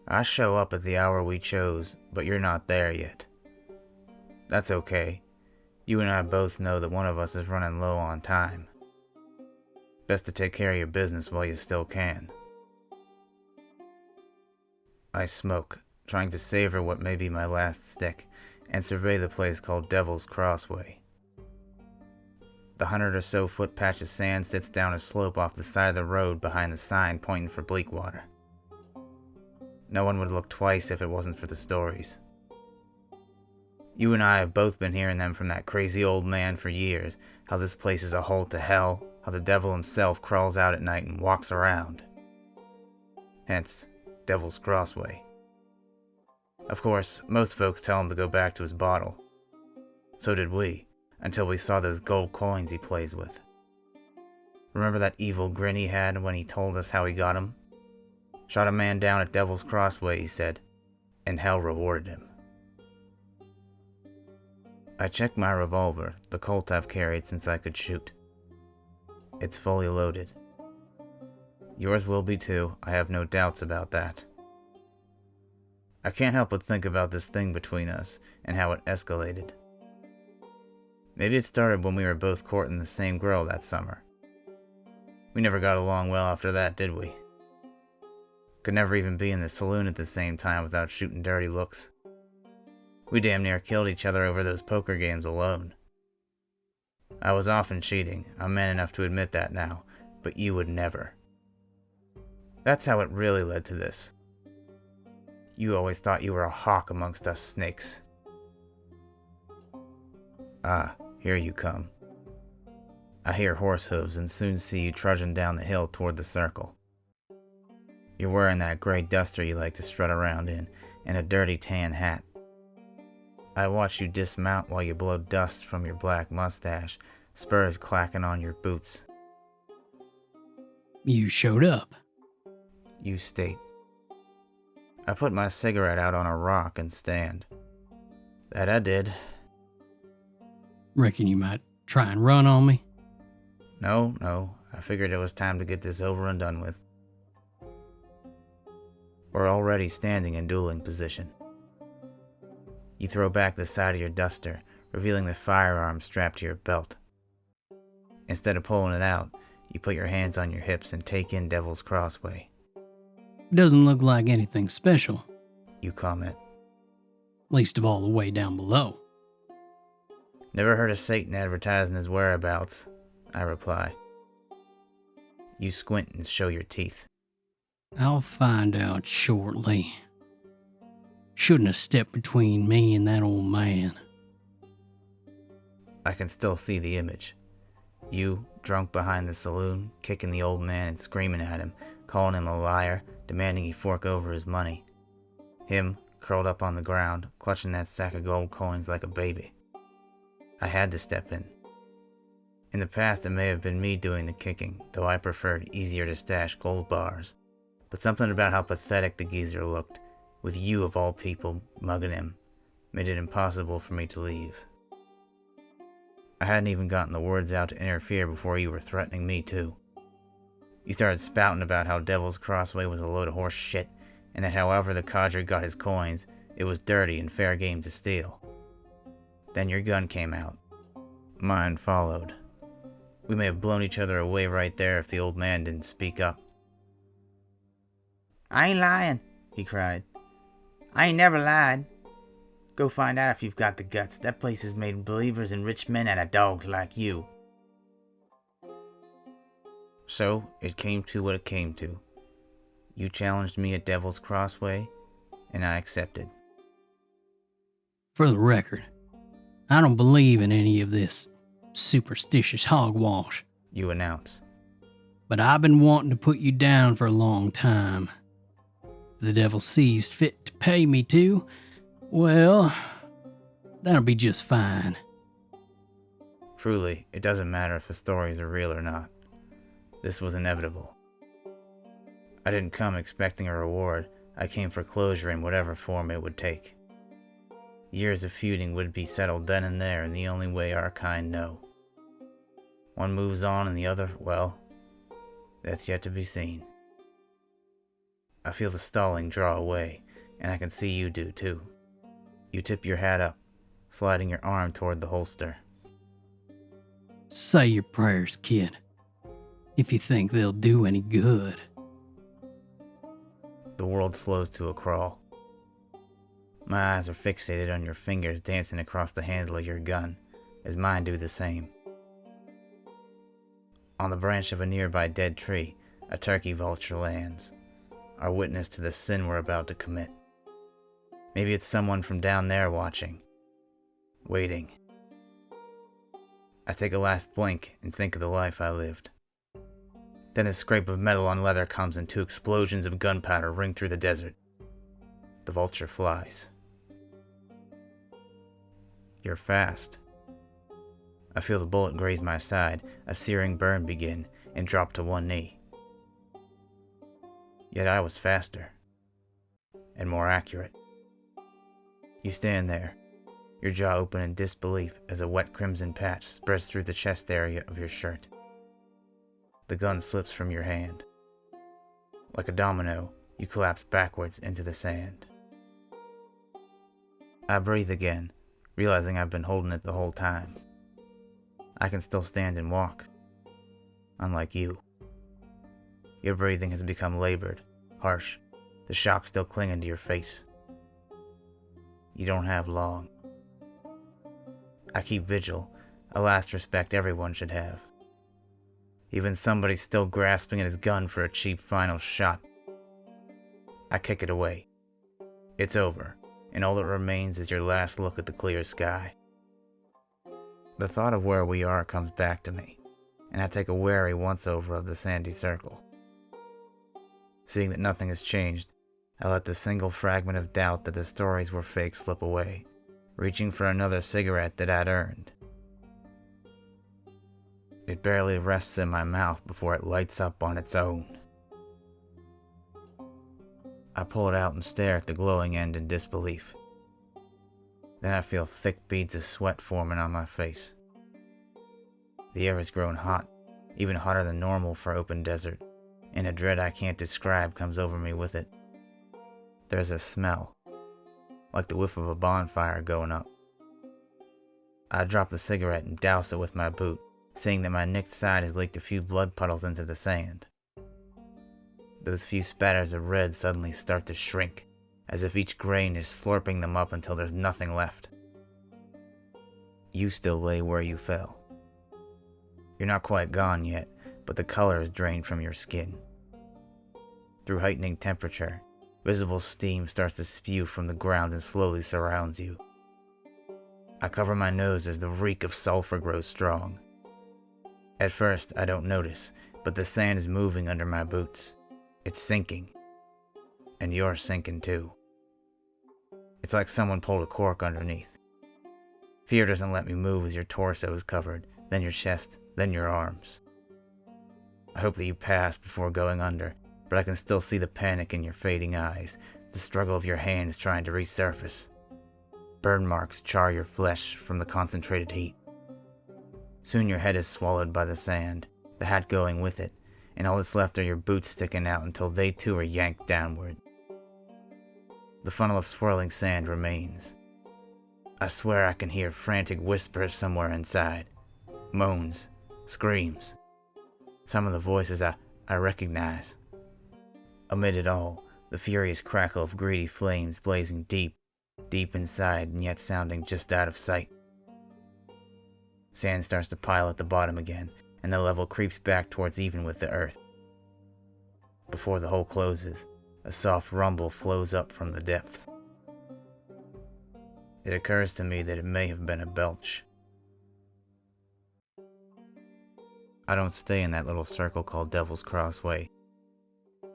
I show up at the hour we chose, but you're not there yet. That's okay. You and I both know that one of us is running low on time. Best to take care of your business while you still can. I smoke, trying to savor what may be my last stick, and survey the place called Devil's Crossway. The 100 or so foot patch of sand sits down a slope off the side of the road behind the sign pointing for Bleakwater. No one would look twice if it wasn't for the stories. You and I have both been hearing them from that crazy old man for years, how this place is a hole to hell, how the devil himself crawls out at night and walks around. Hence, Devil's Crossway. Of course, most folks tell him to go back to his bottle. So did we, until we saw those gold coins he plays with. Remember that evil grin he had when he told us how he got 'em? Shot a man down at Devil's Crossway, he said, and hell rewarded him. I check my revolver, the Colt I've carried since I could shoot. It's fully loaded. Yours will be too, I have no doubts about that. I can't help but think about this thing between us, and how it escalated. Maybe it started when we were both courting the same girl that summer. We never got along well after that, did we? Could never even be in the saloon at the same time without shooting dirty looks. We damn near killed each other over those poker games alone. I was often cheating, I'm man enough to admit that now, but you would never. That's how it really led to this. You always thought you were a hawk amongst us snakes. Ah, here you come. I hear horse hooves and soon see you trudging down the hill toward the circle. You're wearing that gray duster you like to strut around in, and a dirty tan hat. I watch you dismount while you blow dust from your black mustache, spurs clacking on your boots. You showed up. You state. I put my cigarette out on a rock and stand. That I did. Reckon you might try and run on me? No, I figured it was time to get this over and done with. We're already standing in dueling position. You throw back the side of your duster, revealing the firearm strapped to your belt. Instead of pulling it out, you put your hands on your hips and take in Devil's Crossway. Doesn't look like anything special. You comment. Least of all the way down below. Never heard of Satan advertising his whereabouts, I reply. You squint and show your teeth. I'll find out shortly. Shouldn't have stepped between me and that old man. I can still see the image. You, drunk behind the saloon, kicking the old man and screaming at him, calling him a liar, demanding he fork over his money. Him, curled up on the ground, clutching that sack of gold coins like a baby. I had to step in. In the past, it may have been me doing the kicking, though I preferred easier to stash gold bars. But something about how pathetic the geezer looked, with you of all people mugging him, made it impossible for me to leave. I hadn't even gotten the words out to interfere before you were threatening me too. You started spouting about how Devil's Crossway was a load of horse shit, and that however the cadre got his coins, it was dirty and fair game to steal. Then your gun came out. Mine followed. We may have blown each other away right there if the old man didn't speak up. I ain't lying, he cried. I ain't never lied. Go find out if you've got the guts. That place has made believers in rich men out of dogs like you. So, it came to what it came to. You challenged me at Devil's Crossway, and I accepted. For the record, I don't believe in any of this superstitious hogwash. You announce. But I've been wanting to put you down for a long time. If the devil sees fit to pay me to, well, that'll be just fine. Truly, it doesn't matter if the stories are real or not. This was inevitable. I didn't come expecting a reward. I came for closure in whatever form it would take. Years of feuding would be settled then and there in the only way our kind know. One moves on and the other, well, That's yet to be seen. I feel the stalling draw away, and I can see you do too. You tip your hat up, sliding your arm toward the holster. Say your prayers, kid, if you think they'll do any good. The world slows to a crawl. My eyes are fixated on your fingers dancing across the handle of your gun, as mine do the same. On the branch of a nearby dead tree, a turkey vulture lands, our witness to the sin we're about to commit. Maybe it's someone from down there watching, waiting. I take a last blink and think of the life I lived. Then the scrape of metal on leather comes and 2 explosions of gunpowder ring through the desert. The vulture flies. You're fast. I feel the bullet graze my side, a searing burn begin, and drop to one knee. Yet I was faster, and more accurate. You stand there, your jaw open in disbelief as a wet crimson patch spreads through the chest area of your shirt. The gun slips from your hand. Like a domino, you collapse backwards into the sand. I breathe again, realizing I've been holding it the whole time. I can still stand and walk, unlike you. Your breathing has become labored, harsh, the shock still clinging to your face. You don't have long. I keep vigil, a last respect everyone should have. Even somebody still grasping at his gun for a cheap final shot. I kick it away. It's over, and all that remains is your last look at the clear sky. The thought of where we are comes back to me, and I take a wary once-over of the sandy circle. Seeing that nothing has changed, I let the single fragment of doubt that the stories were fake slip away, reaching for another cigarette that I'd earned. It barely rests in my mouth before it lights up on its own. I pull it out and stare at the glowing end in disbelief. Then I feel thick beads of sweat forming on my face. The air has grown hot, even hotter than normal for open desert, and a dread I can't describe comes over me with it. There's a smell, like the whiff of a bonfire going up. I drop the cigarette and douse it with my boot, seeing that my nicked side has leaked a few blood puddles into the sand. Those few spatters of red suddenly start to shrink, as if each grain is slurping them up until there's nothing left. You still lay where you fell. You're not quite gone yet, but the color is drained from your skin. Through heightening temperature, visible steam starts to spew from the ground and slowly surrounds you. I cover my nose as the reek of sulfur grows strong. At first, I don't notice, but the sand is moving under my boots. It's sinking. And you're sinking too. It's like someone pulled a cork underneath. Fear doesn't let me move as your torso is covered, then your chest, then your arms. I hope that you pass before going under, but I can still see the panic in your fading eyes, the struggle of your hands trying to resurface. Burn marks char your flesh from the concentrated heat. Soon your head is swallowed by the sand, the hat going with it, and all that's left are your boots sticking out until they too are yanked downward. The funnel of swirling sand remains. I swear I can hear frantic whispers somewhere inside. Moans, screams. Some of the voices I recognize. Amid it all, the furious crackle of greedy flames blazing deep, deep inside and yet sounding just out of sight. Sand starts to pile at the bottom again, and the level creeps back towards even with the earth. Before the hole closes, a soft rumble flows up from the depths. It occurs to me that it may have been a belch. I don't stay in that little circle called Devil's Crossway.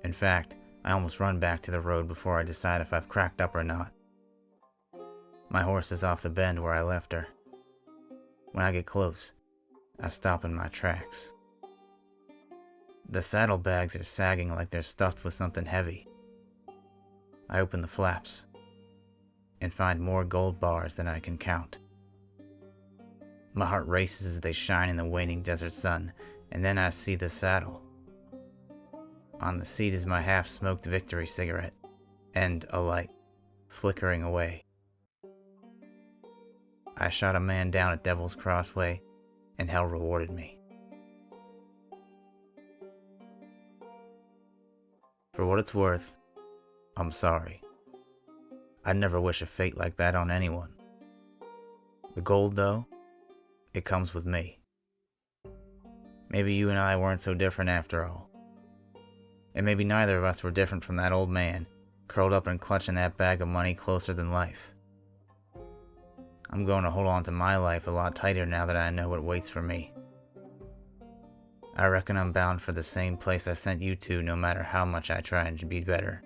In fact, I almost run back to the road before I decide if I've cracked up or not. My horse is off the bend where I left her. When I get close, I stop in my tracks. The saddlebags are sagging like they're stuffed with something heavy. I open the flaps and find more gold bars than I can count. My heart races as they shine in the waning desert sun, and then I see the saddle. On the seat is my half-smoked victory cigarette, and a light, flickering away. I shot a man down at Devil's Crossway, and hell rewarded me. For what it's worth, I'm sorry. I'd never wish a fate like that on anyone. The gold, though, it comes with me. Maybe you and I weren't so different after all. And maybe neither of us were different from that old man, curled up and clutching that bag of money closer than life. I'm going to hold on to my life a lot tighter now that I know what waits for me. I reckon I'm bound for the same place I sent you to, no matter how much I try and be better.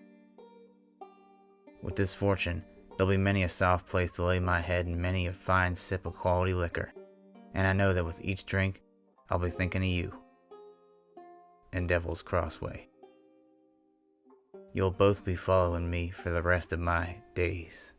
With this fortune, there'll be many a soft place to lay my head and many a fine sip of quality liquor, and I know that with each drink, I'll be thinking of you and Devil's Crossway. You'll both be following me for the rest of my days.